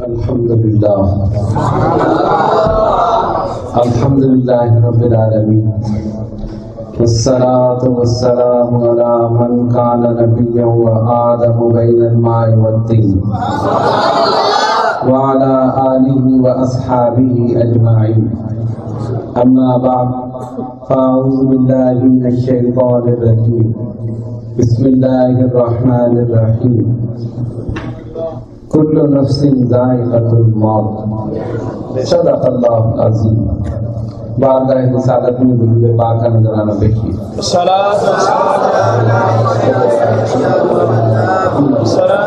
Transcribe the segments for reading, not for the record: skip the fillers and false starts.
الحمدللہ رب العالمین والصلاة والسلام علی من کان نبیا وآدم بین الماء والطین وعلی آلہ واصحابہ اجمعین اما بعد فاعوذ باللہ من الشیطان الرجیم بسم اللہ الرحمن الرحیم کل نفس ذائقۃ الموت صدق اللہ العظیم۔ بارگاہ رسالت میں درود پاک کا نذرانہ پیشی۔ صلاۃ و سلام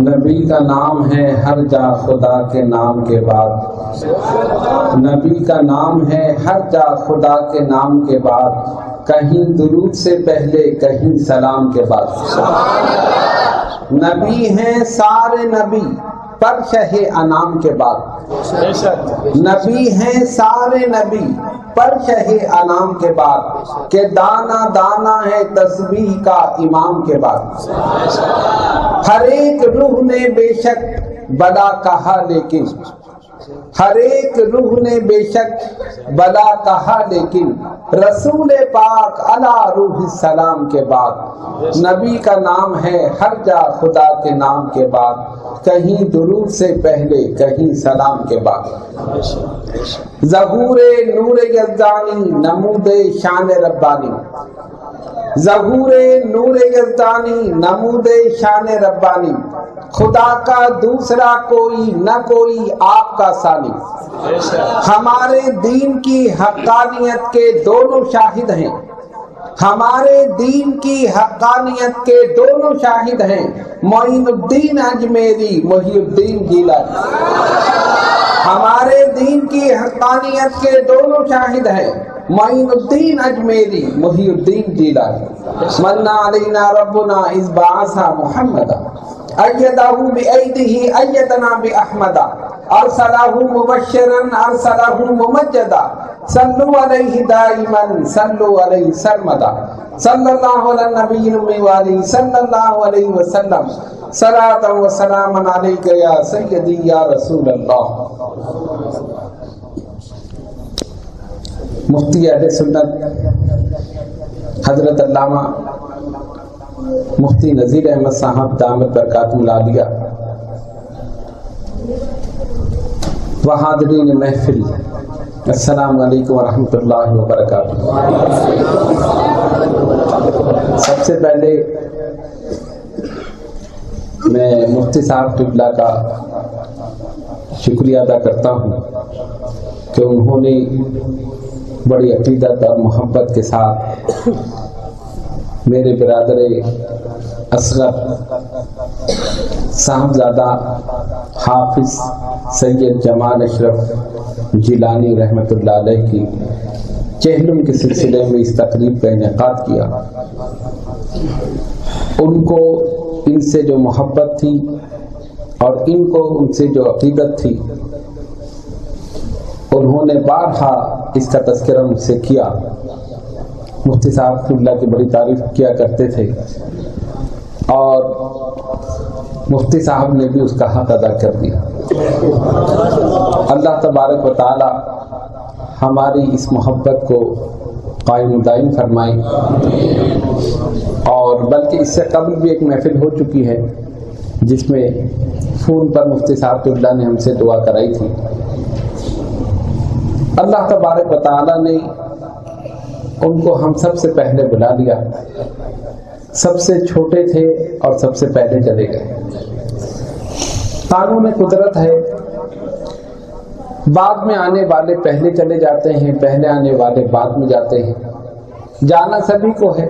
نبی کا نام ہے ہر جا خدا کے نام کے بعد، نبی کا نام ہے ہر جا خدا کے نام کے بعد، کہیں درود سے پہلے کہیں سلام کے بعد۔ نبی ہیں سارے نبی پر شہ انام کے بعد، نبی ہیں سارے نبی پر شہ انام کے بعد، کہ دانا دانا ہے تسبیح کا امام کے بعد۔ ہر ایک روح نے بے شک بلا کہا لیکن، ہر ایک روح نے بے شک بلا کہا لیکن، رسول پاک علی روح السلام کے بعد۔ نبی کا نام ہے ہر جا خدا کے نام کے بعد، کہیں درود سے پہلے کہیں سلام کے بعد۔ ظہور نور یزدانی نمود شان ربانی، ظہور نور یزدانی نمود شان ربانی، خدا کا دوسرا کوئی نہ کوئی آپ کا ثانی۔ ہمارے دین کی حقانیت کے دونوں شاہد ہیں، ہمارے دین کی حقانیت کے دونوں شاہد ہیں، معین الدین اجمیری محی الدین جیلانی۔ ہمارے دین کی حقانیت کے دونوں شاہد ہیں، معین الدین اجمیری محی الدین جیلانی۔ من علینا ربنا اذ بعث محمدا ایدہ بایدہ ایدنا باحمدا، ارسلہ مبشرا ارسلہ ممجدا، صلو علیہ دائما صلو علیہ سرمدا، صلی اللہ علی النبی الامی وآلہ صلی اللہ علیہ وسلم، صلاۃ و سلام علیک یا سیدی یا رسول اللہ۔ مفتی اہل سنت حضرت علامہ مفتی نذیر احمد صاحب دامت برکاتہ العالیہ و حاضرین محفل، السلام علیکم ورحمۃ اللہ وبرکاتہ۔ سب سے پہلے میں مفتی صاحب قبلہ کا شکریہ ادا کرتا ہوں کہ انہوں نے بڑی عقیدت اور محبت کے ساتھ میرے برادر اصغر صاحبزادہ حافظ سید جمال اشرف جیلانی رحمۃ اللہ علیہ کی چہلم کے سلسلے میں اس تقریب کا انعقاد کیا۔ ان کو ان سے جو محبت تھی اور ان کو ان سے جو عقیدت تھی، انہوں نے بارہا اس کا تذکرہ مجھ سے کیا۔ مفتی صاحب قبلہ کی بڑی تعریف کیا کرتے تھے اور مفتی صاحب نے بھی اس کا حق ادا کر دیا۔ اللہ تبارک و تعالی ہماری اس محبت کو قائم و دائم فرمائے۔ اور بلکہ اس سے قبل بھی ایک محفل ہو چکی ہے جس میں فون پر مفتی صاحب قبلہ نے ہم سے دعا کرائی تھی۔ اللہ تبارک و تعالی نے ان کو ہم سب سے پہلے بلا لیا، سب سے چھوٹے تھے اور سب سے پہلے چلے گئے۔ قانون قدرت ہے، بعد میں آنے والے پہلے چلے جاتے ہیں، پہلے آنے والے بعد میں جاتے ہیں۔ جانا سبھی کو ہے،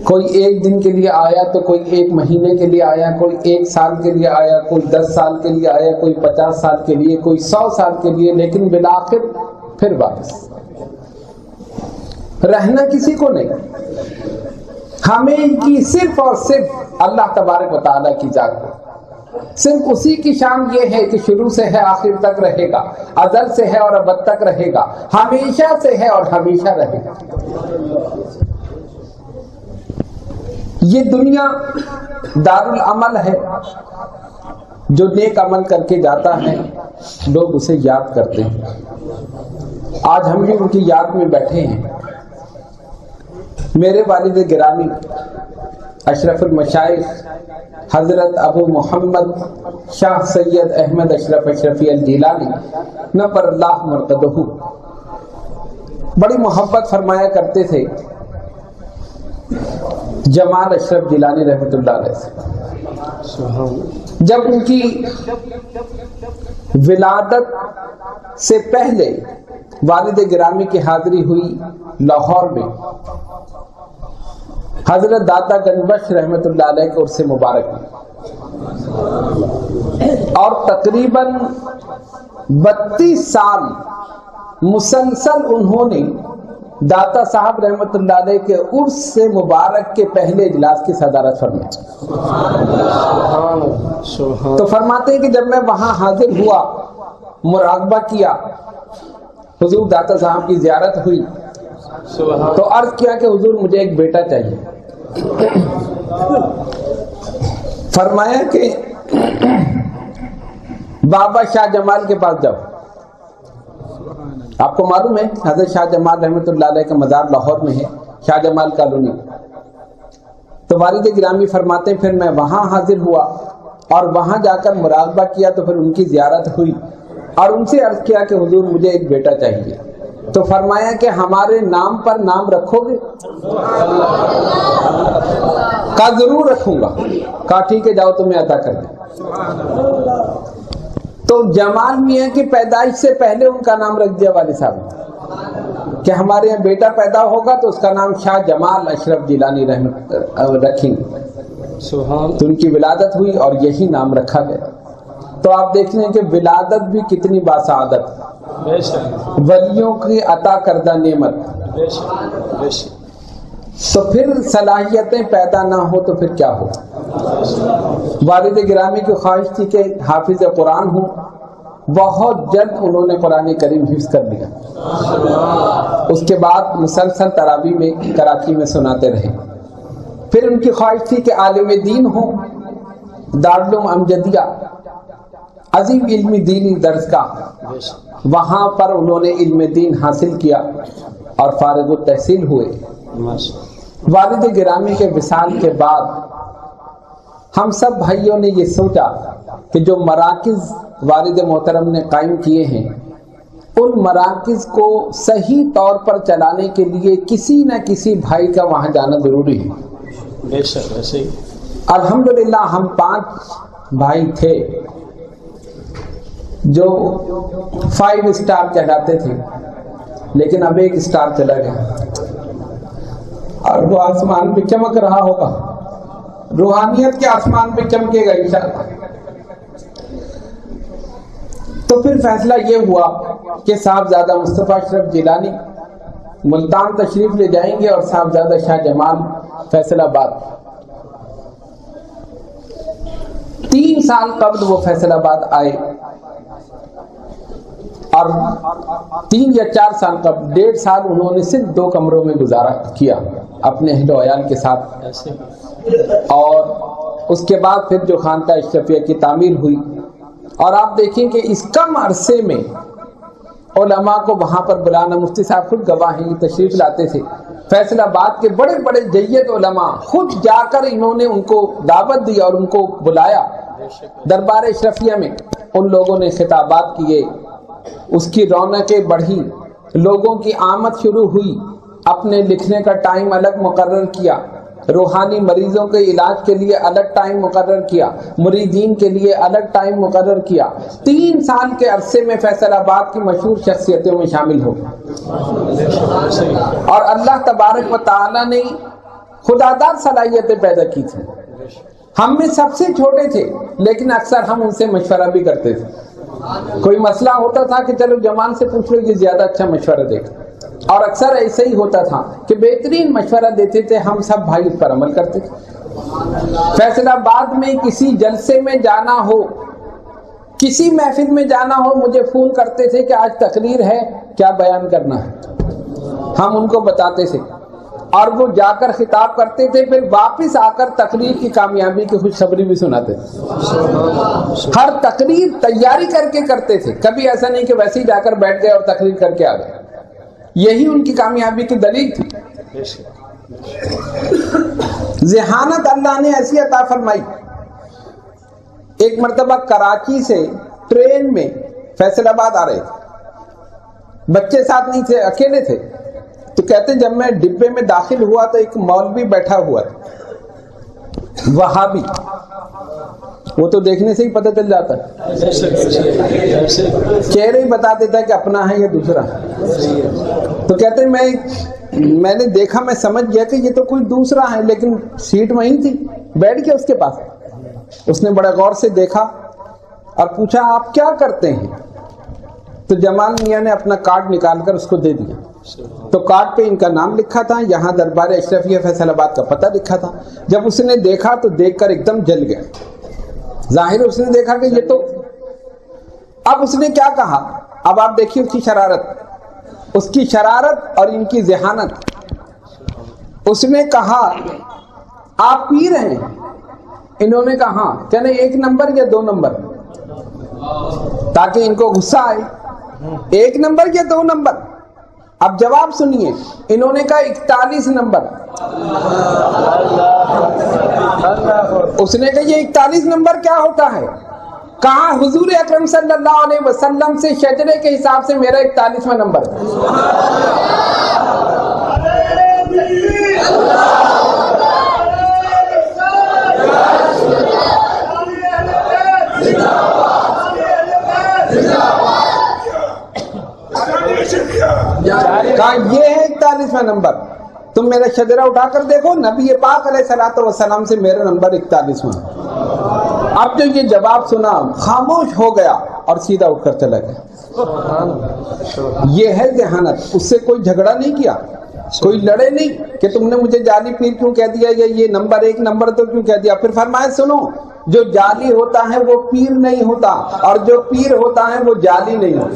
کوئی ایک دن کے لیے آیا تو کوئی ایک مہینے کے لیے آیا، کوئی 1 سال کے لیے آیا، کوئی 10 سال کے لیے آیا، کوئی 50 سال کے لیے، کوئی 100 سال کے لیے، لیکن بالآخر پھر واپس رہنا کسی کو نہیں۔ ہمیں ان کی صرف اور صرف اللہ تبارک و تعالیٰ کی ذات کو صرف اسی کی شان یہ ہے کہ شروع سے ہے آخر تک رہے گا، ازل سے ہے اور ابد تک رہے گا، ہمیشہ سے ہے اور ہمیشہ رہے گا۔ یہ دنیا دارالعمل ہے، جو نیک عمل کر کے جاتا ہے لوگ اسے یاد کرتے ہیں۔ آج ہم بھی ان کی یاد میں بیٹھے ہیں۔ میرے والد گرامی اشرف المشائخ حضرت ابو محمد شاہ سید احمد اشرف اشرفی الجیلانی نور اللہ مرقدہ بڑی محبت فرمایا کرتے تھے جمال اشرف جیلانی رحمۃ اللہ علیہ سے۔ جب ان کی ولادت سے پہلے والد گرامی کی حاضری ہوئی لاہور میں حضرت داتا گنج رحمۃ اللہ علیہ کے عرس مبارک میں، اور تقریباً 32 سال مسلسل انہوں نے داتا صاحب رحمۃ اللہ علیہ کے عرس سے مبارک کے پہلے اجلاس کی صدارت فرمائی۔ تو فرماتے ہیں کہ جب میں وہاں حاضر ہوا، مراقبہ کیا، حضور داتا صاحب کی زیارت ہوئی، تو عرض کیا کہ حضور مجھے ایک بیٹا چاہیے۔ فرمایا کہ بابا شاہ جمال کے پاس جاؤ۔ آپ کو معلوم ہے حضرت شاہ جمال رحمۃ اللہ علیہ کا مزار لاہور میں ہے، شاہ جمال کالونی۔ تو والد گرامی فرماتے ہیں پھر میں وہاں حاضر ہوا اور وہاں جا کر مراقبہ کیا، تو پھر ان کی زیارت ہوئی اور ان سے عرض کیا کہ حضور مجھے ایک بیٹا چاہیے۔ تو فرمایا کہ ہمارے نام پر نام رکھو گے؟ کہا ضرور رکھوں گا۔ کہا ٹھیک ہے جاؤ تمہیں عطا کر دیں۔ تو جمال میاں کی پیدائش سے پہلے ان کا نام رکھ دیا والد صاحب نے کہ ہمارے یہاں بیٹا پیدا ہوگا تو اس کا نام شاہ جمال اشرف جیلانی رکھیں گے۔ تو ان کی ولادت ہوئی اور یہی نام رکھا گیا۔ تو آپ دیکھ لیں کہ ولادت بھی کتنی باسعادت، ولیوں کی عطا کردہ نعمت۔ تو پھر صلاحیتیں پیدا نہ ہو تو پھر کیا ہو؟ والد گرامی کی خواہش تھی کہ حافظ قرآن ہوں، بہت جلد انہوں نے قرآن کریم حفظ کر لیا۔ اس کے بعد مسلسل تراویح میں کراچی میں سناتے رہے۔ پھر ان کی خواہش تھی کہ عالم دین ہوں، دارالعلوم امجدیہ عظیم علمی دینی درسگاہ، وہاں پر انہوں نے علم دین حاصل کیا اور فارغ التحصیل ہوئے۔ والد گرامی کے وصال کے بعد ہم سب بھائیوں نے یہ سوچا کہ جو مراکز والد محترم نے قائم کیے ہیں، ان مراکز کو صحیح طور پر چلانے کے لیے کسی نہ کسی بھائی کا وہاں جانا ضروری ہے۔ بے شک ایسے ہی الحمدللہ ہم 5 بھائی تھے جو 5 اسٹار کہلاتے تھے، لیکن اب 1 اسٹار چلا گیا اور وہ آسمان پہ چمک رہا ہوگا، روحانیت کے آسمان پہ چمکے گا انشاءاللہ۔ تو پھر فیصلہ یہ ہوا کہ صاحبزادہ مصطفیٰ اشرف جیلانی ملتان تشریف لے جائیں گے اور صاحبزادہ شاہ جمال فیصل آباد۔ 3 سال قبل وہ فیصل آباد آئے اور 3 یا 4 سال قبل 1.5 سال انہوں نے صرف 2 کمروں میں گزارا کیا اپنے اہل و عیال کے ساتھ، اور اس کے بعد پھر جو خانقاہ اشرفیہ کی تعمیر ہوئی۔ اور آپ دیکھیں کہ اس کم عرصے میں علماء کو وہاں پر بلانا، مفتی صاحب خود گواہ ہیں، تشریف لاتے تھے، فیصل آباد کے بڑے بڑے جید علماء خود جا کر انہوں نے ان کو دعوت دی اور ان کو بلایا دربار اشرفیہ میں۔ ان لوگوں نے خطابات کیے، اس کی رونقیں بڑھی، لوگوں کی آمد شروع ہوئی، اپنے لکھنے کا ٹائم الگ مقرر کیا، روحانی مریضوں کے علاج کے لیے الگ ٹائم مقرر کیا، مریدین کے لیے الگ ٹائم مقرر کیا۔ 3 سال کے عرصے میں فیصل آباد کی مشہور شخصیتوں میں شامل ہو، اور اللہ تبارک و تعالی نے خداداد صلاحیتیں پیدا کی تھی۔ ہم میں سب سے چھوٹے تھے، لیکن اکثر ہم ان سے مشورہ بھی کرتے تھے۔ کوئی مسئلہ ہوتا تھا کہ چلو جمال سے پوچھ لو، یہ زیادہ اچھا مشورہ دے گا، اور اکثر ایسے ہی ہوتا تھا کہ بہترین مشورہ دیتے تھے، ہم سب بھائی اس پر عمل کرتے تھے۔ فیصل آباد میں کسی جلسے میں جانا ہو, کسی محفل میں جانا ہو, مجھے فون کرتے تھے کہ آج تقریر ہے, کیا بیان کرنا ہے, ہم ان کو بتاتے تھے اور وہ جا کر خطاب کرتے تھے, پھر واپس آ کر تقریر کی کامیابی کی خوشخبری بھی سناتے تھے. ہر تقریر تیاری کر کے کرتے تھے, کبھی ایسا نہیں کہ ویسے ہی جا کر بیٹھ گئے اور تقریر کر کے آ گئے. یہی ان کی کامیابی کی دلیل تھی. ذہانت اللہ نے ایسی عطا فرمائی. ایک مرتبہ کراچی سے ٹرین میں فیصل آباد آ رہے تھے, بچے ساتھ نہیں تھے, اکیلے تھے. تو کہتے جب میں ڈبے میں داخل ہوا تو ایک مولوی بیٹھا ہوا تھا, وہابی. وہ تو دیکھنے سے ہی پتہ چل جاتا ہے, چہرے ہی بتا دیتا ہے کہ اپنا ہے یا دوسرا. تو کہتے میں نے دیکھا, میں سمجھ گیا کہ یہ تو کوئی دوسرا ہے, لیکن سیٹ وہیں تھی, بیٹھ کے اس کے پاس. اس نے بڑے غور سے دیکھا اور پوچھا آپ کیا کرتے ہیں؟ تو جمال میاں نے اپنا کارڈ نکال کر اس کو دے دیا. تو کارڈ پہ ان کا نام لکھا تھا, یہاں دربار اشرفیہ فیصل آباد کا پتہ لکھا تھا. جب اس نے دیکھا تو دیکھ کر ایک دم جل گیا. ظاہر اس نے دیکھا کہ یہ تو, اب اس نے کیا کہا, اب آپ دیکھیے اس کی شرارت اور ان کی ذہانت. اس نے کہا آپ پی رہے ہیں؟ انہوں نے کہا ہاں. کہنے 1 نمبر یا 2 نمبر, تاکہ ان کو غصہ آئے. 1 نمبر یا 2 نمبر؟ اب جواب سنیے. انہوں نے کہا 41 نمبر. اس نے کہا یہ 41 نمبر کیا ہوتا ہے؟ کہا حضور اکرم صلی اللہ علیہ وسلم سے شجرے کے حساب سے میرا 41واں نمبر ہے. کہا یہ ہے 41واں نمبر, تم میرا شجرہ اٹھا کر دیکھو, نبی پاک علیہ الصلوۃ والسلام سے میرا نمبر 41واں. اب جو یہ جواب سنا خاموش ہو گیا اور سیدھا اٹھ کر چلا گیا. یہ ہے ذہانت. اس سے کوئی جھگڑا نہیں کیا, کوئی لڑے نہیں کہ تم نے مجھے جعلی پیر کیوں کہہ دیا یا یہ نمبر 1 نمبر تو کیوں کہہ دیا. پھر فرمایا سنو, جو جعلی ہوتا ہے وہ پیر نہیں ہوتا, اور جو پیر ہوتا ہے وہ جعلی نہیں ہوتا.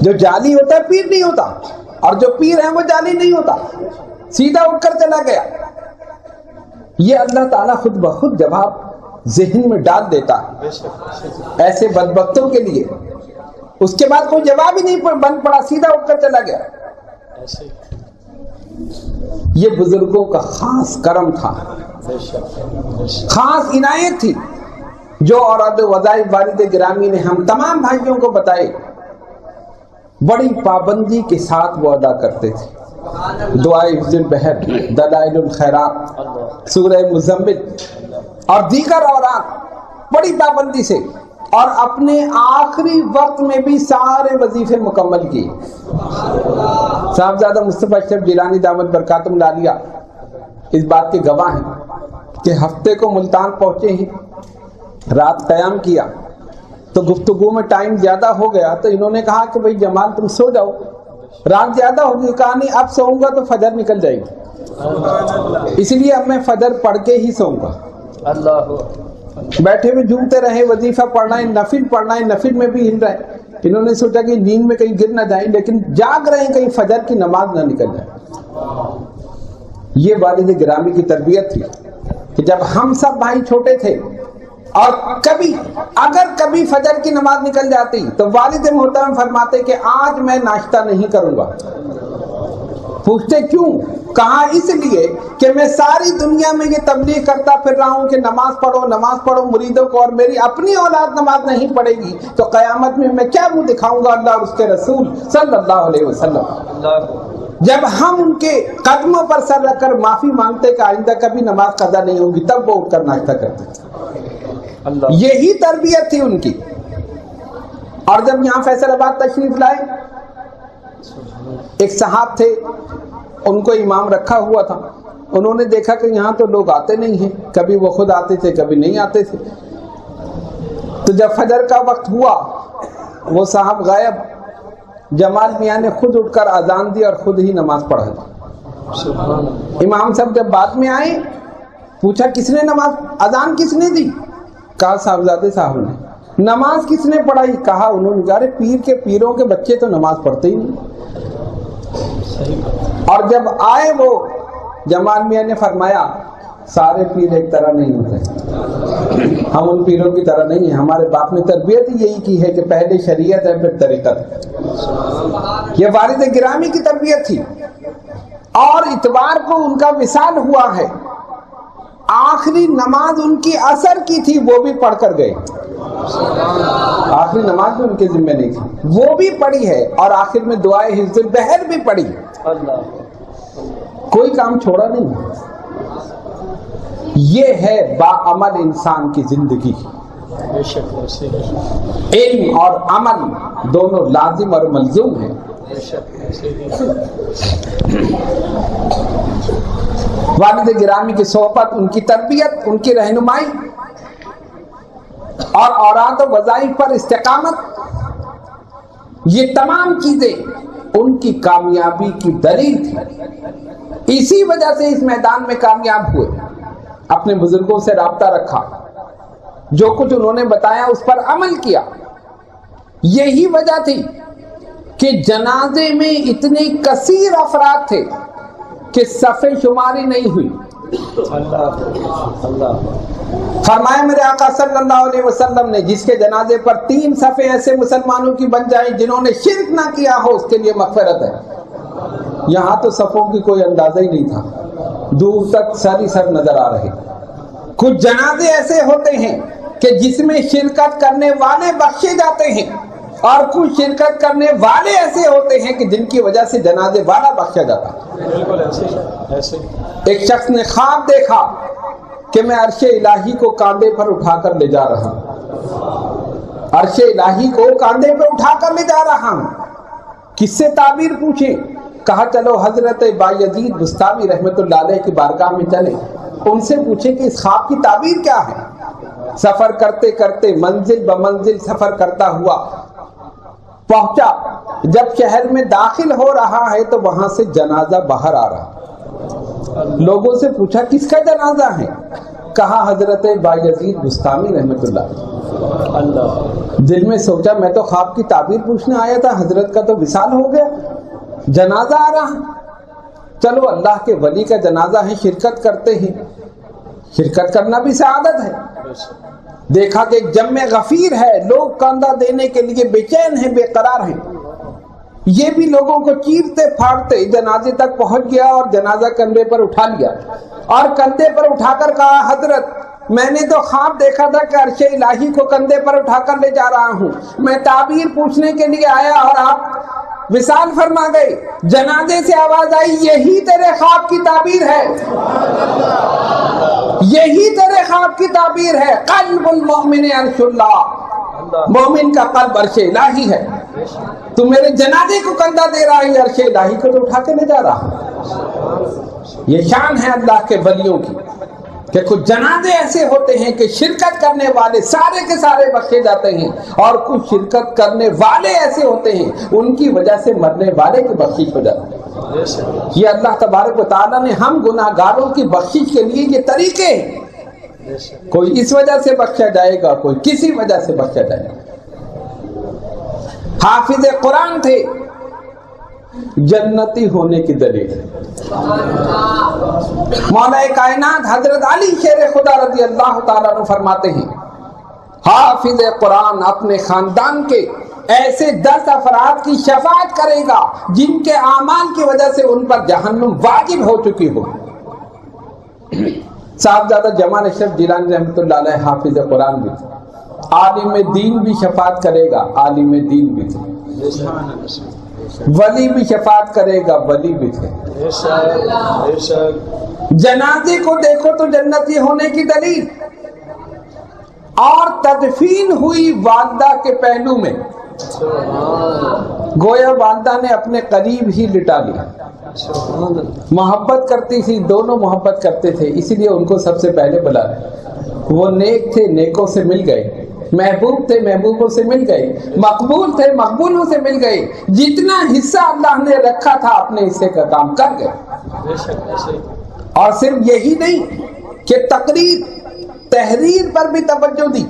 جو جعلی ہوتا ہے پیر نہیں ہوتا, اور جو پیر ہے وہ جعلی نہیں ہوتا. سیدھا اٹھ کر چلا گیا. یہ اللہ تعالیٰ خود بخود جواب ذہن میں ڈال دیتا ہے ایسے بدبختوں کے لیے. اس کے بعد کوئی جواب ہی نہیں بند پڑا, سیدھا اٹھ کر چلا گیا. یہ بزرگوں کا خاص کرم تھا, خاص عنایت تھی, جو اوراد وظائف والد گرامی نے ہم تمام بھائیوں کو بتائے. بڑی پابندی کے ساتھ وہ ادا کرتے تھے. دعائے حفظ البحر, دلائل الخیرات, سورہ مزمل اور دیگر اوراق بڑی پابندی سے, اور اپنے آخری وقت میں بھی سارے وظیفے مکمل کیے. صاحبزادہ مصطفیٰ اشرف جیلانی دامت برکاتہم العالیہ اس بات کے گواہ ہیں کہ ہفتے کو ملتان پہنچے ہیں, رات قیام کیا تو گفتگو میں ٹائم زیادہ ہو گیا, تو انہوں نے کہا کہ بھئی جمال تم سو جاؤ, رات زیادہ ہوگی. کہا نہیں, اب سوؤں گا تو فجر نکل جائے گی, اس لیے اب میں فجر پڑھ کے ہی سوؤں گا. بیٹھے ہوئے جھومتے رہے, وظیفہ پڑھنا ہے, نفل پڑھنا ہے, نفل میں بھی ہل رہے. انہوں نے سوچا کہ نیند میں کہیں گر نہ جائیں, لیکن جاگ رہے ہیں کہیں فجر کی نماز نہ نکل جائے. یہ والد گرامی کی تربیت تھی کہ جب ہم سب بھائی چھوٹے تھے اور اگر کبھی فجر کی نماز نکل جاتی تو والد محترم فرماتے کہ آج میں ناشتہ نہیں کروں گا. پوچھتے کیوں؟ کہا اس لیے کہ میں ساری دنیا میں یہ تبلیغ کرتا پھر رہا ہوں کہ نماز پڑھو مریدوں کو, اور میری اپنی اولاد نماز نہیں پڑھے گی تو قیامت میں میں کیا منہ دکھاؤں گا اللہ اور اس کے رسول صلی اللہ علیہ وسلم. جب ہم ان کے قدموں پر سر رکھ کر معافی مانگتے کہ آئندہ کبھی نماز قضا نہیں ہوگی, تب وہ اٹھ کر ناشتہ کرتے. یہی تربیت تھی ان کی. اور جب یہاں فیصل آباد تشریف لائے, ایک صاحب تھے, ان کو امام رکھا ہوا تھا. انہوں نے دیکھا کہ یہاں تو لوگ آتے نہیں ہیں, کبھی وہ خود آتے تھے کبھی نہیں آتے تھے. تو جب فجر کا وقت ہوا وہ صاحب غائب. جمال میاں نے خود اٹھ کر اذان دی اور خود ہی نماز پڑھا دی. امام صاحب جب بعد میں آئے پوچھا کس نے نماز اذان کس نے دی؟ کہا صاحبزادے صاحب نے۔ نماز کس نے پڑھائی؟ کہا انہوں نے۔ ارے پیر کے پیروں کے بچے تو نماز پڑھتے ہی نہیں۔ اور جب آئے وہ جمال میاں نے فرمایا سارے پیر ایک طرح نہیں ہوتے، ہم ان پیروں کی طرح نہیں ہیں، ہمارے باپ نے تربیت ہی یہی کی ہے کہ پہلے شریعت ہے پھر طریقت ہے۔ یہ والد گرامی کی تربیت تھی، اور اتوار کو ان کا وصال ہوا ہے، آخری نماز ان کی عصر کی تھی، وہ بھی پڑھ کر گئے۔ آخری نماز بھی ان کے ذمہ نہیں تھی، وہ بھی پڑھی ہے، اور آخر میں دعائے حفظ البحر بھی پڑھی۔ کوئی کام چھوڑا نہیں۔ یہ ہے باعمل انسان کی زندگی۔ علم اور عمل دونوں لازم اور ملزوم ہیں۔ والد گرامی کی صحبت، ان کی تربیت، ان کی رہنمائی اور اوراد و وظائف پر استقامت، یہ تمام چیزیں ان کی کامیابی کی دلیل تھی۔ اسی وجہ سے اس میدان میں کامیاب ہوئے۔ اپنے بزرگوں سے رابطہ رکھا، جو کچھ انہوں نے بتایا اس پر عمل کیا۔ یہی وجہ تھی کہ جنازے میں اتنے کثیر افراد تھے کہ صف شماری نہیں ہوئی۔ فرمایا میرے آقا صلی اللہ علیہ وسلم نے جس کے جنازے پر 3 صفیں ایسے مسلمانوں کی بن جائیں جنہوں نے شرک نہ کیا ہو، اس کے لیے مغفرت ہے۔ یہاں تو صفوں کی کوئی اندازہ ہی نہیں تھا، دور تک سر ہی سر نظر آ رہے۔ کچھ جنازے ایسے ہوتے ہیں کہ جس میں شرکت کرنے والے بخشے جاتے ہیں، اور کچھ شرکت کرنے والے ایسے ہوتے ہیں کہ جن کی وجہ سے جنازے والا بخشا جاتا۔ ایک شخص نے خواب دیکھا کہ میں عرش الہی کو کاندھے پر اٹھا کر لے جا رہا ہوں، عرش الہی کو کاندھے پر اٹھا کر لے جا رہا ہوں۔ کس سے تعبیر پوچھے؟ کہا چلو حضرت بایزید بستامی رحمت اللہ علیہ کی بارگاہ میں چلے، ان سے پوچھے کہ اس خواب کی تعبیر کیا ہے۔ سفر کرتے کرتے منزل بمنزل سفر کرتا ہوا پہنچا، جب شہر میں داخل ہو رہا ہے تو وہاں سے جنازہ باہر آ رہا۔ لوگوں سے پوچھا کس کا جنازہ ہے؟ کہا حضرت بایزید بستامی رحمت اللہ۔ دل میں سوچا میں تو خواب کی تعبیر پوچھنے آیا تھا، حضرت کا تو وصال ہو گیا، جنازہ آ رہا۔ چلو اللہ کے ولی کا جنازہ ہے، شرکت کرتے ہیں، شرکت کرنا بھی سعادت ہے۔ دیکھا کہ ایک جمع غفیر ہے، لوگ کاندھا دینے کے لیے بے چین ہیں، بے قرار ہیں۔ یہ بھی لوگوں کو چیرتے پھاڑتے جنازے تک پہنچ گیا اور جنازہ کندھے پر اٹھا لیا، اور کندھے پر اٹھا کر کہا حضرت میں نے تو خواب دیکھا تھا کہ عرش الہی کو کندھے پر اٹھا کر لے جا رہا ہوں، میں تعبیر پوچھنے کے لیے آیا اور آپ وصال فرما گئے۔ جنازے سے آواز آئی یہی تیرے خواب کی تعبیر ہے، یہی تیرے خواب کی تعبیر ہے۔ قلب المؤمن عرش اللہ، مومن کا قلب عرش الہی ہے۔ تو میرے جنازے کو کندھا دے رہا ہے، عرش الہی کو تو اٹھا کے لے جا رہا۔ یہ شان ہے اللہ کے ولیوں کی کہ کچھ جنازے ایسے ہوتے ہیں کہ شرکت کرنے والے سارے کے سارے بخشے جاتے ہیں، اور کچھ شرکت کرنے والے ایسے ہوتے ہیں ان کی وجہ سے مرنے والے کی بخشش ہو جاتی ہے۔ یہ اللہ تبارک و تعالیٰ نے ہم گناہگاروں کی بخشش کے لیے یہ طریقے ہیں، کوئی اس وجہ سے بخشا جائے گا، کوئی کسی وجہ سے بخشا جائے گا۔ حافظ قرآن تھے، جنتی ہونے کی دلیل۔ مولا کائنات حضرت علی شیر خدا رضی اللہ تعالیٰ عنہ فرماتے ہیں حافظ قرآن اپنے خاندان کے ایسے 10 افراد کی شفاعت کرے گا جن کے اعمال کی وجہ سے ان پر جہنم واجب ہو چکی ہو۔ صاحبزادہ جمال اشرف جیلانی رحمۃ اللہ علیہ حافظ قرآن بھی تھے، عالم دین بھی شفاعت کرے گا، عالم دین بھی تھے، ولی بھی شفاعت کرے گا، ولی بھی تھے۔ جنازے کو دیکھو تو جنتی ہونے کی دلیل۔ اور تدفین ہوئی والدہ کے پہلو میں، گویا والدہ نے اپنے قریب ہی لٹا لیا۔ محبت کرتی تھی، دونوں محبت کرتے تھے، اسی لیے ان کو سب سے پہلے بلا لیا۔ وہ نیک تھے، نیکوں سے مل گئے، محبوب تھے محبوبوں سے مل گئے، مقبول تھے مقبولوں سے مل گئے، جتنا حصہ اللہ نے رکھا تھا اپنے حصے کا کام کر گئے۔ اور صرف یہی نہیں کہ تحریر پر بھی توجہ دی،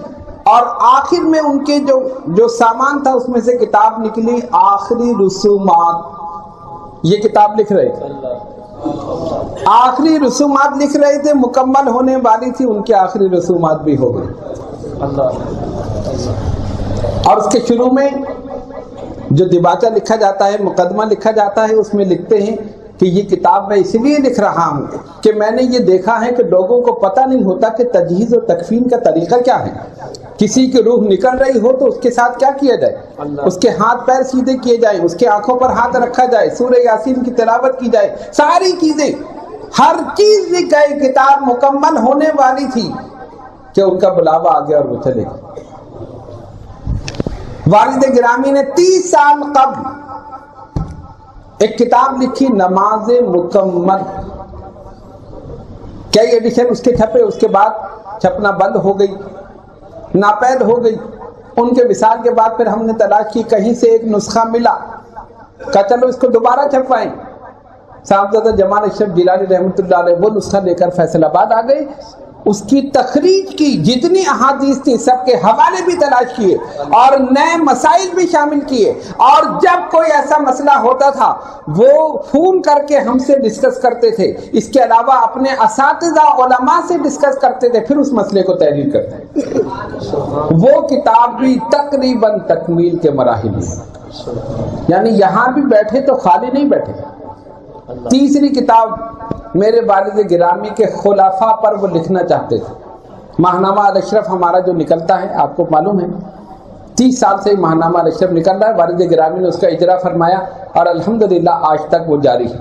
اور آخر میں ان کے جو سامان تھا اس میں سے کتاب نکلی آخری رسومات۔ یہ کتاب لکھ رہے تھے، آخری رسومات لکھ رہے تھے، مکمل ہونے والی تھی، ان کے آخری رسومات بھی ہو گئی۔ اور اس کے شروع میں جو دیباچہ لکھا جاتا ہے، مقدمہ لکھا جاتا ہے، اس میں لکھتے ہیں کہ یہ کتاب میں اس لیے لکھ رہا ہوں کہ میں نے یہ دیکھا ہے کہ لوگوں کو پتہ نہیں ہوتا کہ تجہیز و تکفین کا طریقہ کیا ہے۔ کسی کی روح نکل رہی ہو تو اس کے ساتھ کیا کیا جائے، اس کے ہاتھ پیر سیدھے کیے جائیں، اس کے آنکھوں پر ہاتھ رکھا جائے، سورہ یاسین کی تلاوت کی جائے، ساری چیزیں، ہر چیز لکھ گئے، کتاب مکمل ہونے والی تھی کہ ان کا بلاوا آ گیا اور وہ چلے گئے۔ والد گرامی نے 30 سال قبل ایک کتاب لکھی نماز مکمل، کئی ایڈیشن اس کے چھپے، اس کے بعد چھپنا بند ہو گئی، ناپید ہو گئی۔ ان کے وصال کے بعد پھر ہم نے تلاش کی، کہیں سے ایک نسخہ ملا، کہا چلو اس کو دوبارہ چھپوائیں۔ صاحبزادہ جمال اشرف جیلانی رحمۃ اللہ علیہ وہ نسخہ لے کر فیصل آباد آ گئے، اس کی تخریج کی، جتنی احادیث تھی سب کے حوالے بھی تلاش کیے اور نئے مسائل بھی شامل کیے، اور جب کوئی ایسا مسئلہ ہوتا تھا وہ فون کر کے ہم سے ڈسکس کرتے تھے، اس کے علاوہ اپنے اساتذہ علماء سے ڈسکس کرتے تھے، پھر اس مسئلے کو تحریر کرتے تھے۔ وہ کتاب بھی تقریباً تکمیل کے مراحل میں، یعنی یہاں بھی بیٹھے تو خالی نہیں بیٹھے۔ تیسری کتاب میرے والد گرامی کے خلفاء پر وہ لکھنا چاہتے تھے۔ ماہنامہ الاشرف ہمارا جو نکلتا ہے آپ کو معلوم ہے، 30 سال سے ماہنامہ الاشرف نکل رہا ہے، والد گرامی نے اس کا اجرا فرمایا اور الحمدللہ آج تک وہ جاری ہے۔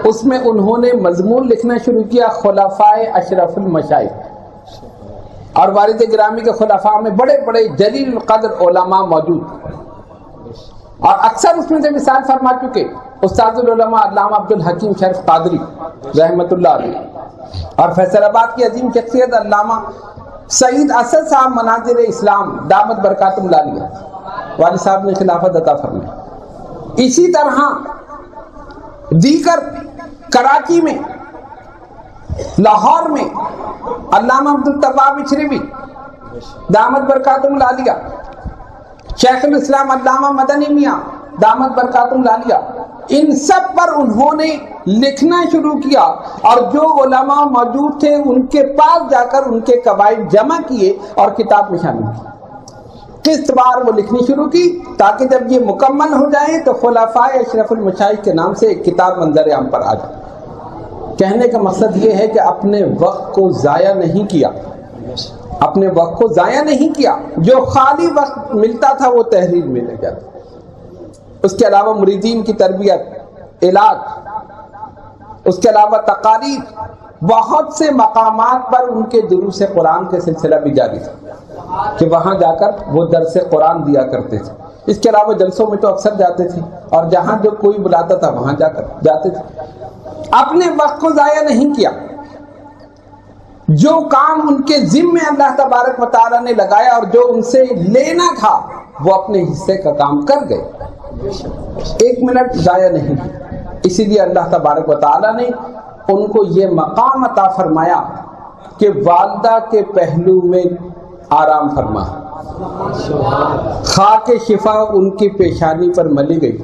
اس میں انہوں نے مضمون لکھنا شروع کیا خلفاء اشرف المشائخ، اور والد گرامی کے خلفاء میں بڑے بڑے جلیل القدر علماء موجود، اور اکثر اس میں سے مثال فرما چکے استاد العلماء علامہ عبدالحکیم شریف قادری رحمۃ اللہ علیہ، اور فیصل آباد کی عظیم شخصیت علامہ سعید اسد صاحب مناظر اسلام دامت برکاتہم العالیہ، والد صاحب نے خلافت عطا فرمائی۔ اسی طرح دیگر کراچی میں، لاہور میں علامہ عبدالتواب اشرفی دامت برکاتہم العالیہ، شیخ الاسلام علامہ مدنی میاں دامت برکاتہم العالیہ، ان سب پر انہوں نے لکھنا شروع کیا، اور جو علماء موجود تھے ان کے پاس جا کر ان کے قواعد جمع کیے اور کتاب میں شامل کی۔ قسط وار وہ لکھنی شروع کی تاکہ جب یہ مکمل ہو جائے تو خلفاء اشرف المشائخ کے نام سے ایک کتاب منظر عام پر آ جائے۔ کہنے کا مقصد یہ ہے کہ اپنے وقت کو ضائع نہیں کیا، اپنے وقت کو ضائع نہیں کیا، جو خالی وقت ملتا تھا وہ تحریر میں لے جاتا۔ اس کے علاوہ مریدین کی تربیت، علاج، اس کے علاوہ تقاریر، بہت سے مقامات پر ان کے دروس قرآن کے سلسلہ بھی جاری تھا کہ وہاں جا کر وہ درس قرآن دیا کرتے تھے۔ اس کے علاوہ جلسوں میں تو اکثر جاتے تھے، اور جہاں جو کوئی بلاتا تھا وہاں جا کر جاتے تھے۔ اپنے وقت کو ضائع نہیں کیا، جو کام ان کے ذمے اللہ تبارک و تعالیٰ نے لگایا اور جو ان سے لینا تھا وہ اپنے حصے کا کام کر گئے، ایک منٹ ضائع نہیں۔ اسی لیے اللہ تبارک و تعالیٰ نے ان کو یہ مقام عطا فرمایا کہ والدہ کے پہلو میں آرام فرما، خاک شفا ان کی پیشانی پر ملی گئی،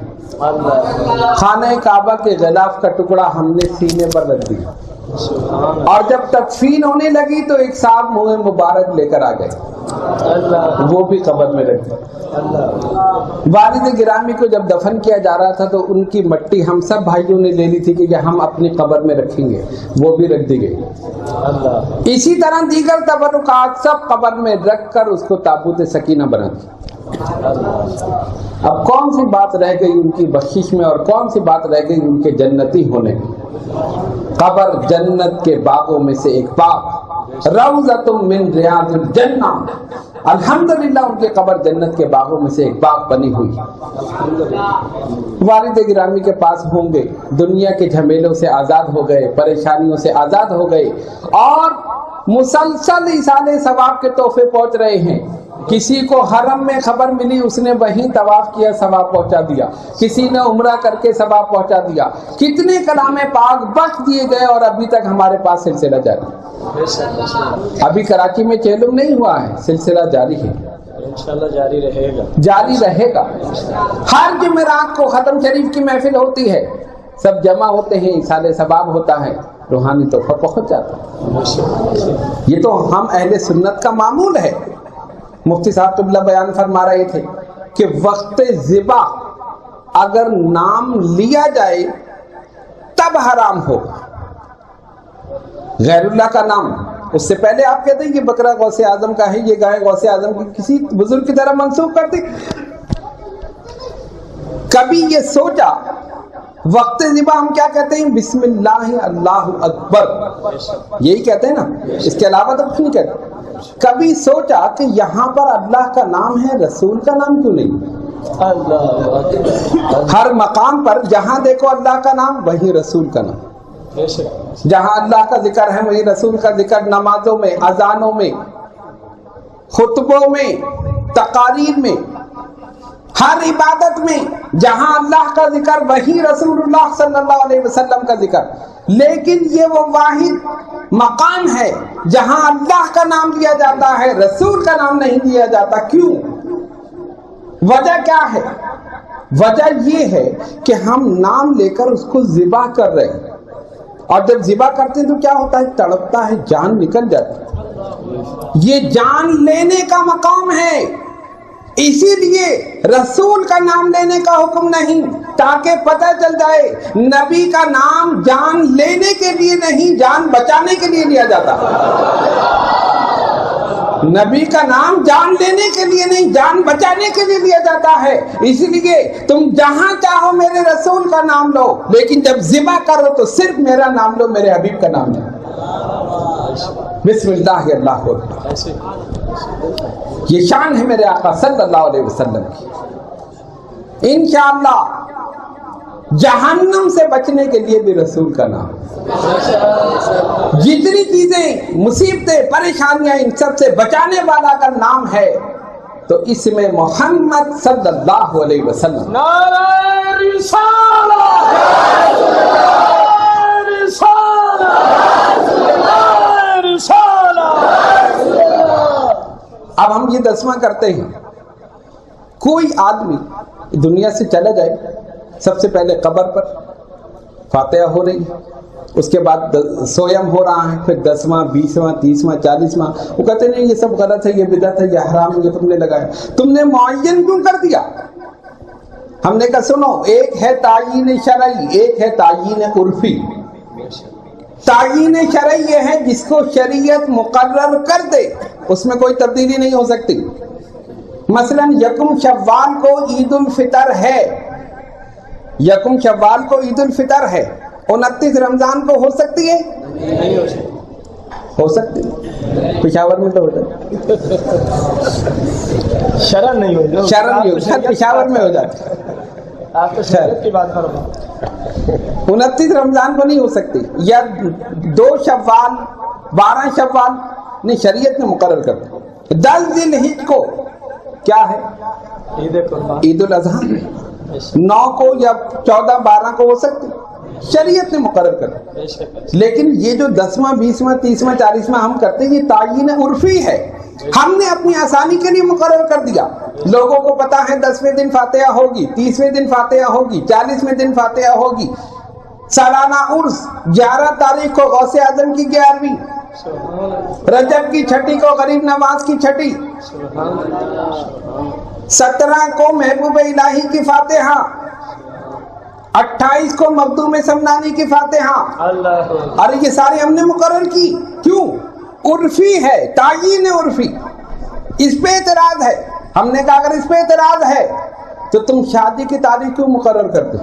خانہ کعبہ کے غلاف کا ٹکڑا ہم نے سینے پر رکھ دیا، اور جب تدفین ہونے لگی تو ایک صاحب منہ مبارک لے کر آ گئے، وہ بھی قبر میں رکھ دی۔ والد گرامی کو جب دفن کیا جا رہا تھا تو ان کی مٹی ہم سب بھائیوں نے لے لی تھی کہ ہم اپنی قبر میں رکھیں گے، وہ بھی رکھ دی گئی۔ اسی طرح دیگر تبرکات سب قبر میں رکھ کر اس کو تابوت سکینہ بنا دی۔ اب کون سی بات رہ گئی ان کی بخشش میں، اور کون سی بات رہ گئی ان کے جنتی ہونے میں؟ قبر جنت کے باغوں میں سے ایک باغ، روضۃ من ریاض الجنہ، الحمدللہ ان کی قبر جنت کے باغوں میں سے ایک باغ بنی ہوئی۔ والد گرامی کے پاس ہوں گے، دنیا کے جھمیلوں سے آزاد ہو گئے، پریشانیوں سے آزاد ہو گئے، اور مسلسل ایصال ثواب کے تحفے پہنچ رہے ہیں۔ کسی کو حرم میں خبر ملی، اس نے وہیں طواف کیا، ثواب پہنچا دیا، کسی نے عمرہ کر کے ثواب پہنچا دیا، کتنے کلام پاک بخش دیے گئے، اور ابھی تک ہمارے پاس سلسلہ جاری۔ ابھی کراچی میں چہلم نہیں ہوا ہے، سلسلہ جاری ہے، انشاءاللہ جاری رہے گا، جاری رہے گا۔ ہر جمعرات کو ختم شریف کی محفل ہوتی ہے، سب جمع ہوتے ہیں، ایصال ثواب ہوتا ہے، روحانی تحفہ پہنچ جاتا ہے۔ یہ تو ہم اہل سنت کا معمول ہے۔ مفتی صاحب قبلہ بیان فرما رہے تھے کہ وقت ذبح اگر نام لیا جائے تب حرام ہوگا، غیر اللہ کا نام۔ اس سے پہلے آپ کہتے ہیں کہ بکرا غوث اعظم کا ہے، یہ گائے غوث اعظم کی کسی بزرگ کی طرح منسوخ کر دی۔ کبھی یہ سوچا وقت ذبح ہم کیا کہتے ہیں؟ بسم اللہ اللہ اکبر، یہی کہتے ہیں نا، اس کے علاوہ تو کچھ نہیں کہتے۔ کبھی سوچا کہ یہاں پر اللہ کا نام ہے، رسول کا نام کیوں نہیں؟ ہر مقام پر جہاں دیکھو اللہ کا نام، وہیں رسول کا نام۔ جہاں اللہ کا ذکر ہے وہیں رسول کا ذکر، نمازوں میں، اذانوں میں، خطبوں میں، تقاریر میں، ہر عبادت میں جہاں اللہ کا ذکر وہیں رسول اللہ صلی اللہ علیہ وسلم کا ذکر۔ لیکن یہ وہ واحد مقام ہے جہاں اللہ کا نام لیا جاتا ہے، رسول کا نام نہیں لیا جاتا۔ کیوں؟ وجہ کیا ہے؟ وجہ یہ ہے کہ ہم نام لے کر اس کو ذبح کر رہے ہیں، اور جب ذبح کرتے ہیں تو کیا ہوتا ہے؟ تڑپتا ہے، جان نکل جاتی ہے۔ یہ جان لینے کا مقام ہے، اسی لیے رسول کا نام لینے کا حکم نہیں، تاکہ پتہ چل جائے نبی کا نام جان لینے کے لیے نہیں، جان بچانے کے لیے لیا جاتا۔ نبی کا نام جان لینے کے لیے نہیں، جان بچانے کے لیے لیا جاتا ہے۔ اسی لیے تم جہاں چاہو میرے رسول کا نام لو، لیکن جب ذبح کرو تو صرف میرا نام لو، میرے حبیب کا نام لو۔ بسم اللہ اللہ اکبر، یہ شان ہے میرے آقا صلی اللہ علیہ وسلم کی۔ انشاءاللہ جہنم سے بچنے کے لیے بھی رسول کا نام، جتنی چیزیں، مصیبتیں، پریشانیاں، ان سب سے بچانے والا کا نام ہے تو اس میں محمد صلی اللہ علیہ وسلم۔ نعرہ رسالت، اب ہم یہ 10واں کرتے ہیں۔ کوئی آدمی دنیا سے چلا جائے، سب سے پہلے قبر پر فاتحہ ہو رہی ہے، اس کے بعد سویم ہو رہا ہے، پھر 10واں 20واں 30واں 40واں، وہ کہتے نہیں یہ سب غلط ہے، یہ بدعت ہے، یہ حرام ہے، یہ تم نے لگایا۔ تم نے معین کیوں کر دیا؟ ہم نے کہا سنو، ایک ہے تعیین شرعی، ایک ہے تعیین عرفی۔ تعیین شرعی یہ ہے جس کو شریعت مقرر کر دے، اس میں کوئی تبدیلی نہیں ہو سکتی۔ مثلا یکم شوال کو عید الفطر ہے، یکم شوال کو عید الفطر ہے، 29 رمضان کو ہو سکتی ہے؟ نہیں ہو سکتی۔ ہو سکتی ہے، پشاور میں تو ہو جاتی، شرم نہیں ہو، شرم نہیں ہو، پشاور میں ہو جاتی۔ آپ تو شریعت کی بات کرو۔ 29 رمضان کو نہیں ہو سکتی، یا 2 شوال 12 شوال نہیں، شریعت نے مقرر کر دیا۔ 10 ذی الحجہ کو کیا ہے؟ عید الاضحیٰ۔ 9 کو یا 14 12 کو ہو سکتی، شریعت نے مقرر کر دیا۔ لیکن یہ جو 10واں 20واں 30واں 40واں ہم کرتے ہیں، یہ تعیین عرفی ہے، ہم نے اپنی آسانی کے لیے مقرر کر دیا۔ لوگوں کو پتا ہے 10ویں دن فاتحہ ہوگی، 30ویں دن فاتحہ ہوگی، 40ویں دن فاتحہ ہوگی۔ سالانہ عرس 11 تاریخ کو غوث اعظم کی 11ویں، رجب کی 6 کو غریب نواز کی 6، 17 کو محبوب الہی کی فاتحہ، 28 کو مخدوم سمنانی کی فاتحہ۔ اور یہ سارے ہم نے مقرر کی، کیوں؟ عرفی ہے، تعیین عرفی۔ اس پہ اعتراض ہے، ہم نے کہا اگر اس پہ اعتراض ہے تو تم شادی کی تاریخ کیوں مقرر کر دو؟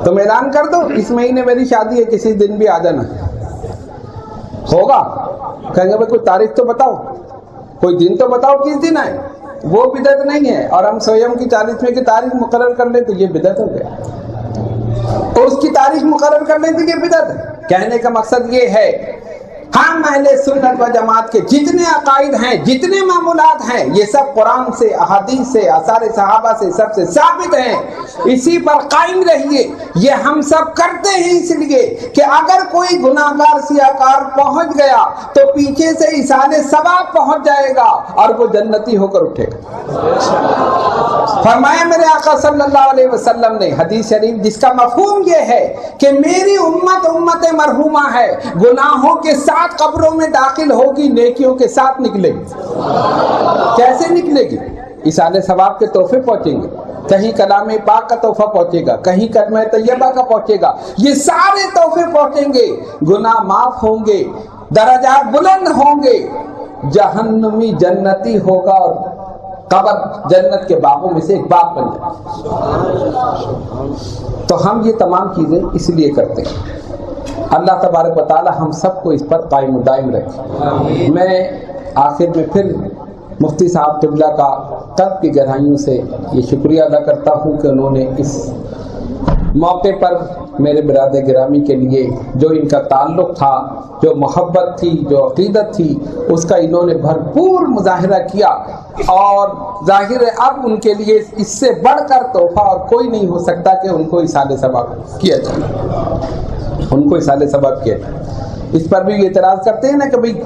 تم اعلان کر دو اس مہینے میری شادی ہے، کسی دن بھی آ جانا، ہوگا۔ کہیں گے بھائی کوئی تاریخ تو بتاؤ, کوئی دن تو بتاؤ کس دن آئے. وہ بدعت نہیں ہے. اور ہم سویم کی 40ویں کی تاریخ مقرر کر لیں تو یہ بدعت ہو گیا, اور اس کی تاریخ مقرر کر لیں تو یہ بدعت ہے. کہنے کا مقصد یہ ہے ہم اہل سنت و جماعت کے جتنے عقائد ہیں, جتنے معمولات ہیں, یہ سب قرآن سے, احادیث سے, آثار صحابہ سے سب سے ثابت ہیں. اسی پر قائم رہیے. یہ ہم سب کرتے ہیں اس لیے کہ اگر کوئی گناہگار سیاہکار پہنچ گیا تو پیچھے سے ایصال ثواب پہنچ جائے گا اور وہ جنتی ہو کر اٹھے گا. فرمایا میرے آقا صلی اللہ علیہ وسلم نے حدیث شریف جس کا مفہوم یہ ہے کہ میری امت امت مرحومہ ہے, گناہوں کے ساتھ قبروں میں داخل ہوگی, نیکیوں کے ساتھ نکلے گی. کیسے نکلے گی؟ ایصال ثواب کے تحفے پہنچیں گے, کہیں کلام پاک کا تحفہ پہنچے گا, کہیں کلمہ طیبہ کا پہنچے گا. یہ سارے تحفے پہنچیں گے, گناہ معاف ہوں گے, درجات بلند ہوں گے, جہنمی جنتی ہوگا اور قبر جنت کے باغوں میں سے ایک باغ بن جائے. تو ہم یہ تمام چیزیں اس لیے کرتے ہیں. اللہ تبارک و تعالی ہم سب کو اس پر قائم و دائم رکھے. میں آخر میں پھر مفتی صاحب قبلہ کا قلب کی گہرائیوں سے یہ شکریہ ادا کرتا ہوں کہ انہوں نے اس موقع پر میرے برادر گرامی کے لیے جو ان کا تعلق تھا, جو محبت تھی, جو عقیدت تھی, اس کا انہوں نے بھرپور مظاہرہ کیا. اور ظاہر ہے اب ان کے لیے اس سے بڑھ کر تحفہ اور کوئی نہیں ہو سکتا کہ ان کو ایصال ثواب کیا جائے, ان کو ایصال ثواب کیا جائے. اس پر بھی اعتراض کرتے ہیں نا کہ بھئی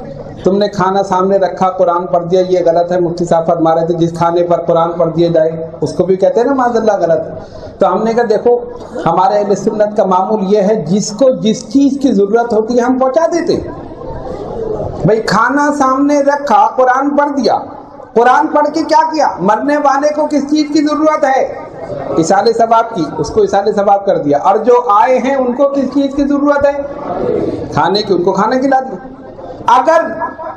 تم نے کھانا سامنے رکھا, قرآن پڑھ دیا, یہ غلط ہے. مفتی صاحب فرما رہے تھے جس کھانے پر قرآن پڑھ دیا جائے اس کو بھی کہتے ہیں نا معاذ اللہ غلط ہے. تو ہم نے کہا دیکھو ہمارے اہل سنت کا معمول یہ ہے جس کو جس چیز کی ضرورت ہوتی ہے ہم پہنچا دیتے ہیں. بھئی کھانا سامنے رکھا, قرآن پڑھ دیا, قرآن پڑھ کے کیا کیا؟ مرنے والے کو کس چیز کی ضرورت ہے؟ ایصال ثواب کی, اس کو ایصال ثواب کر دیا. اور جو آئے ہیں ان کو کس چیز کی ضرورت ہے؟ کھانے کی, ان کو کھانا کھلا دیا. اگر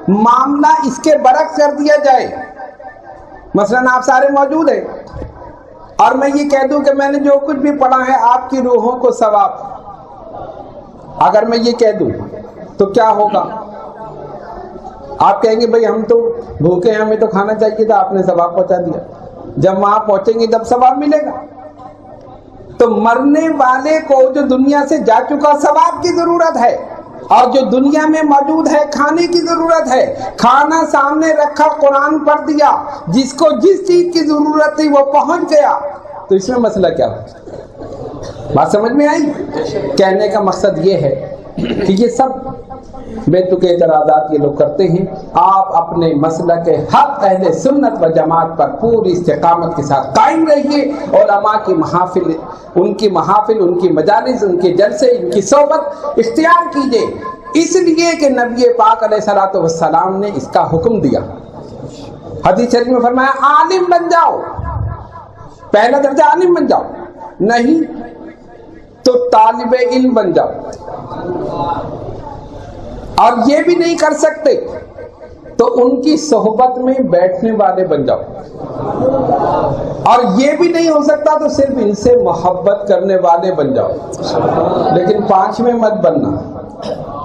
معاملہ اس کے برعکس کر دیا جائے, مثلا آپ سارے موجود ہیں اور میں یہ کہہ دوں کہ میں نے جو کچھ بھی پڑھا ہے آپ کی روحوں کو ثواب, اگر میں یہ کہہ دوں تو کیا ہوگا؟ آپ کہیں گے بھئی ہم تو بھوکے ہیں, ہمیں تو کھانا چاہیے تھا, آپ نے ثواب پہنچا دیا. جب وہاں پہنچیں گے تب ثواب ملے گا. تو مرنے والے کو جو دنیا سے جا چکا ثواب کی ضرورت ہے, اور جو دنیا میں موجود ہے کھانے کی ضرورت ہے. کھانا سامنے رکھا, قرآن پڑھ دیا, جس کو جس چیز کی ضرورت تھی وہ پہنچ گیا. تو اس میں مسئلہ کیا ہو؟ بات سمجھ میں آئی؟ کہنے کا مقصد یہ ہے کہ یہ سب بے تک اعتراضات یہ لوگ کرتے ہیں. آپ اپنے مسلک حق اہل سنت و جماعت پر پوری استقامت کے ساتھ قائم رہیے. علماء کی محافل, ان کی مجالس, ان کے جلسے, ان کی صحبت اختیار کیجیے, اس لیے کہ نبی پاک علیہ الصلوۃ والسلام نے اس کا حکم دیا. حدیث شریف میں فرمایا عالم بن جاؤ, پہلا درجہ عالم بن جاؤ, نہیں تو طالب علم بن جاؤ. اور یہ بھی نہیں کر سکتے تو ان کی صحبت میں بیٹھنے والے بن جاؤ. اور یہ بھی نہیں ہو سکتا تو صرف ان سے محبت کرنے والے بن جاؤ. لیکن 5ویں مت بننا.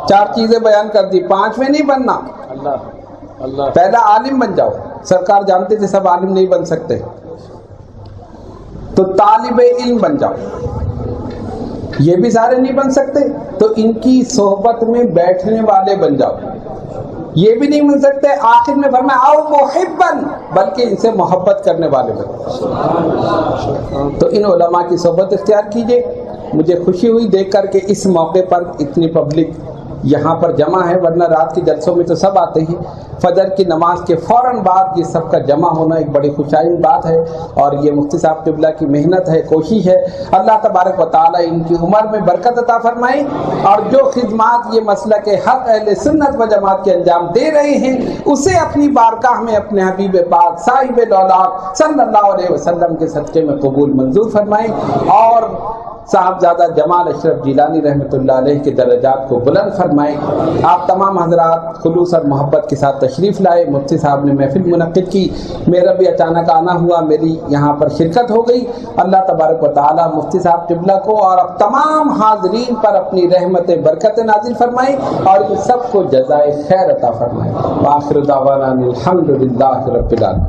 4 چیزیں بیان کر دی, 5ویں نہیں بننا. پہلا عالم بن جاؤ. سرکار جانتے تھے سب عالم نہیں بن سکتے, تو طالب علم بن جاؤ. یہ بھی سارے نہیں بن سکتے تو ان کی صحبت میں بیٹھنے والے بن جاؤ. یہ بھی نہیں بن سکتے, آخر میں فرمایا او محبن, بلکہ ان سے محبت کرنے والے بن جاؤ. تو ان علماء کی صحبت اختیار کیجئے. مجھے خوشی ہوئی دیکھ کر کہ اس موقع پر اتنی پبلک یہاں پر جمع ہے, ورنہ رات کے جلسوں میں تو سب آتے ہیں. فجر کی نماز کے فوراً بعد یہ سب کا جمع ہونا ایک بڑی خوشائن بات ہے, اور یہ مفتی صاحب قبلہ کی محنت ہے, کوشش ہے. اللہ تبارک و تعالی ان کی عمر میں برکت عطا فرمائے, اور جو خدمات یہ مسلک حق اہل سنت و جماعت کے انجام دے رہے ہیں اسے اپنی بارگاہ میں اپنے حبیب پاک صاحب دولت صلی اللہ علیہ وسلم کے صدقے میں قبول منظور فرمائے, اور صاحبزادہ جمال اشرف جیلانی رحمۃ اللہ علیہ کے درجات کو بلند فرمائے. فرمائے. آپ تمام حضرات خلوص اور محبت کے ساتھ تشریف لائے. مفتی صاحب نے محفل منعقد کی, میرا بھی اچانک آنا ہوا, میری یہاں پر شرکت ہو گئی. اللہ تبارک و تعالی مفتی صاحب قبلہ کو اور اب تمام حاضرین پر اپنی رحمت برکت نازل فرمائے اور یہ سب کو جزائے خیر عطا فرمائے. وآخر دعوانا الحمدللہ رب العالمین.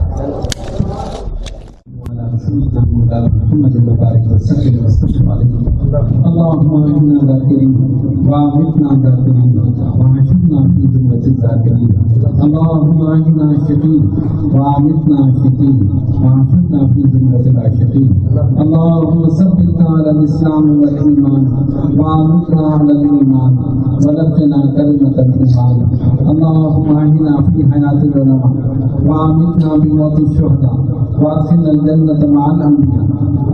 اللهم إنا ذاكرين وأمتنا ذاكرين وحشرنا في ذمة الذاكرين. اللهم إنا شاكرين وأمتنا شاكرين وحشرنا في ذمة العاشقين. اللهم ثبتنا على الإسلام والإيمان وأمتنا على الإيمان ولقنا كلمة الإيمان. اللهم أحينا في حياة العلماء وأمتنا بموت الشهداء وأدخلنا الجنة مع الأنبياء.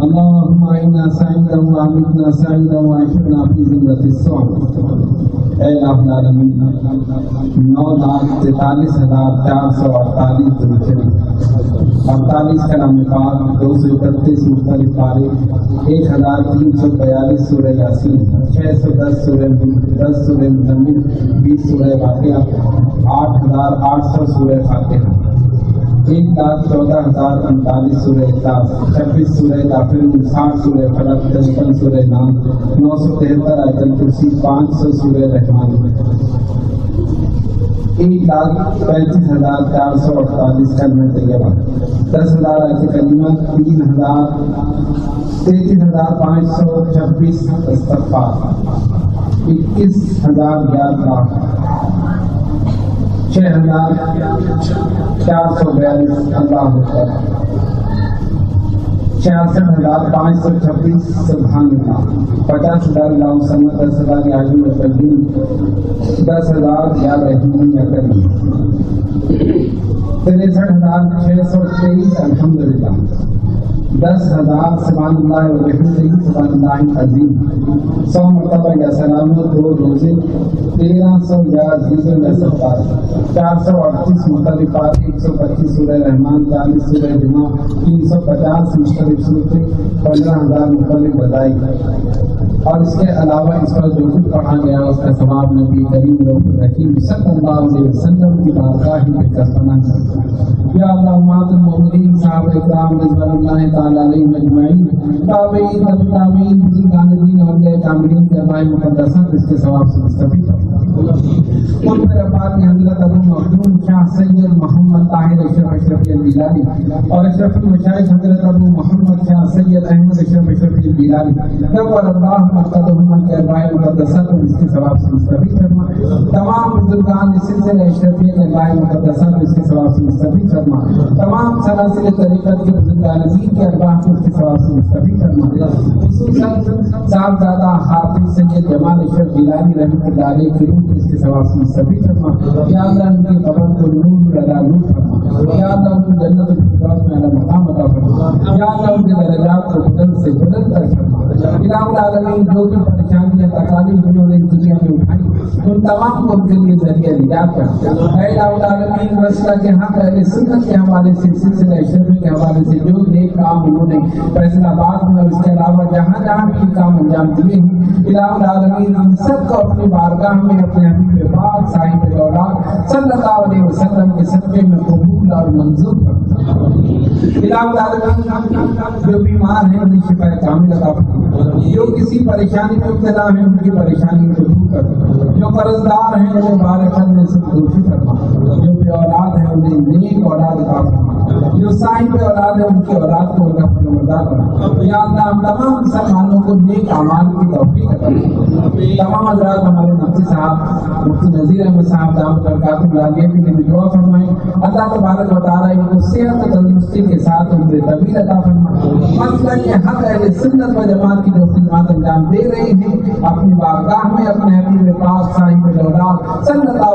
اللهم إنا سعيدا وأمتنا سعيدا وأحشرنا في ذمة السعداء. اے الہ العالمین 9,43,448 48 کلام پاک 231 مختلف پارے 1,342 سورہ یاسین 610 سورہ 10 سورہ مزمل 20 سورہ واقعہ 8,800 سورہ فاتحہ 1,14,039 سورہ اخلاص 26 سورہ کافر 60 سورہ فلق 53 سورہ نام 973 آیت الکرسی 500 سورہ رحمان 1,35,448 کلمہ طیبہ 10,000 آیت کریمہ 33,526 استغفار 21,011 6,442 اللہ اکبر 66,526 سبحان اللہ 50,000 اللہ سمت 10,000 یاجو القدیم 10,000 یا رحیم یا کریم 63,623 الحمدللہ 10,000 سبحان اللہ وبحمدہ سبحان اللہ عظیم 100 مرتبہ یا سلامت 2 روزے 1300 یا عزیز الستار 438 مختلف پارے 125 سورہ رحمان 40 سورہ جمعہ 350 مختلف صورتیں 15,000 مختلف بدائی اور اس کے علاوہ اس پر جو کچھ پڑھا گیا اس کا ثواب نبی کریم رحیم صلی اللہ علیہ وسلم کی بارگاہ میں کسبنا کرتا. یا اللہ امات المؤمنین صحابہ اکرام رضوان اللہ تعالی علیہم اجمعین تابعین تابعین بزرگان دین اور کاملین کے اباء مقدسہ اس کے ثواب سے مستفید ہوں. ان پر اباء کی حضرت ابو مخدوم شاہ سید محمد طاہر اشرف الگیلانی اور اشرف المشائخ حضرت ابو محمد شاہ سید احمد اشرف الگیلانی نور اللہ مرقدہم کے اباء مقدسہ کو اس کے ثواب سے مستفید فرما. تمام بزرگان سلسلہ اشرفیہ کے اباء مقدسہ کو اس کے ثواب سے مستفید فرما. تمام سلاسل طریقت کے بزرگان دین کے ارواح کو اس کے ثواب سے مستفید فرما. خصوصاً صاحبزادہ حافظ سید جمال اشرف گیلانی رحمۃ اللہ علیہ کی روح کو اس کے ثواب سے مستفید فرما. یا اللہ ان کی قبر کو نور علی نور فرما. یا اللہ ان کو جنت الفردوس میں اعلیٰ مقام عطا فرما. یا اللہ ان کے درجات کو بلند سے بلند کر فرما. الہ العالمین جو بھی پریشانیاں تکالیف انہوں نے دنیا میں اٹھائی ان تمام کو ان کے لیے ذریعہ نجات کر. اے الہ العالمین مسئلہ کے حق اہل سنت کے حوالے سے سلسلہ اشرفی کے حوالے سے جو نیک کام انہوں نے فیصلہ آباد میں اور اس کے علاوہ جہاں جہاں بھی کام انجام دیے ہیں الہ العالمین ہم سب کو اپنی بارگاہ میں اپنے حبیب پاک صاحب اولاد صلی اللہ علیہ وسلم کے صدقے میں قبول اور منظور کر. الہ العالمین جو بیمار ہیں انہیں شفا کامل عطا فرما. جو کسی پریشانی میں مبتلا ہیں ان کی پریشانی کو دور کر. جو قرضدار ہیں انہیں بارکت میں سے دوشی فرما. جو بے اولاد ہیں انہیں نیک اولاد عطا فرما. جو صاحب اولاد ہیں ان کی اولاد کو ان کا فرماندار بنا. یا اللہ تمام مسلمانوں کو نیک اعمال کی توفیق عطا فرما. تمام حضرات ہمارے مفتی صاحب مفتی نذیر احمد صاحب دامت برکاتہ العالیہ کے لیے دعا فرمائیں. اللہ تبارک و تعالیٰ ان کو صحت و تندرستی کے ساتھ عمر طویل عطا فرما. مسلک کے حق اہل سنت و جماعت کی جو خدمات انجام دے رہے ہیں اپنی بارگاہ میں اپنے حبیب پاک صاحب اولاد صلی اللہ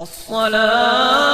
الصلاة